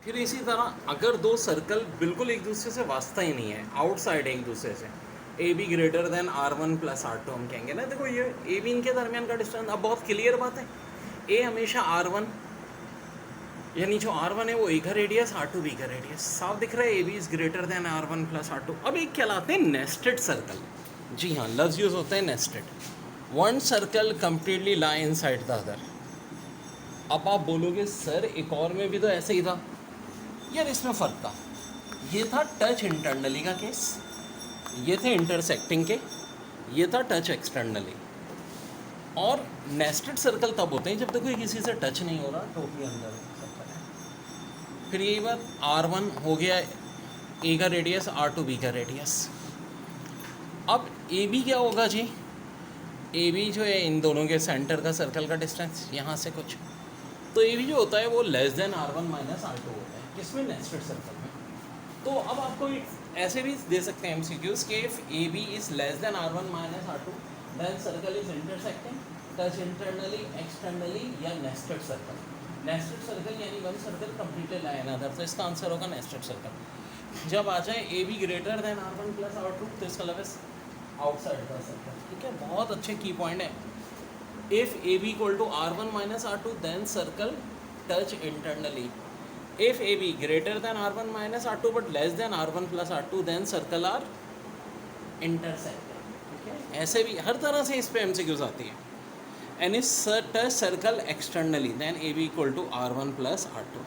फिर इसी तरह अगर दो सर्कल बिल्कुल एक दूसरे से वास्ता ही नहीं है, आउटसाइड एक दूसरे से, A B greater than R one plus R two हम कहेंगे ना, देखो ये ए बी इनके दरमियान का डिस्टेंस, अब बहुत क्लियर बात है, ए हमेशा आर वन, यानी जो आर वन है वो ए का रेडियस, आर टू बी का रेडियस, साफ दिख रहा है A B is greater than R one plus R two. अब एक कहलाते हैं नेस्टेड सर्कल, जी हाँ लफ्ज यूज होता है nested, one circle completely lie in side the other. अब आप बोलोगे सर एक और में भी तो ऐसे ही था, यार इसमें फ़र्क था, ये था टच इंटरनली का केस, ये थे इंटरसेक्टिंग के, ये था टच एक्सटर्नली। और नेस्टेड सर्कल तब होते हैं जब तक कोई किसी से टच नहीं हो रहा, टोटली अंदर सर्कल है। फिर यही बात, आर वन हो गया ए का रेडियस, आर टू बी का रेडियस। अब ए बी क्या होगा जी, ए बी जो है इन दोनों के सेंटर का सर्कल का डिस्टेंस यहाँ से कुछ, तो ए बी जो होता है वो less than R one minus R two होता है, किसमें, नेस्टेड सर्कल में। तो अब आपको ऐसे भी दे सकते हैं एमसीक्यूज कि if A B is less than R one minus R two then circle is intersecting, touch internally externally, या नेस्टेड सर्कल। नेस्टेड सर्कल यानी one circle completed lie in other, तो इसका आंसर होगा नेस्टेड सर्कल। जब आ जाए A B greater than R one plus R two, तो इसका मतलब आउटसाइड का सर्कल, ठीक है, बहुत अच्छे की पॉइंट है। If A B equal to R one minus R two then circle touch internally, if AB greater than R1 minus R2 but less than R1 plus R2 then circle are intersecting, ठीक है, ऐसे भी हर तरह से इस पे MCQs आती है। and if touch circle externally then AB equal to R1 plus R2।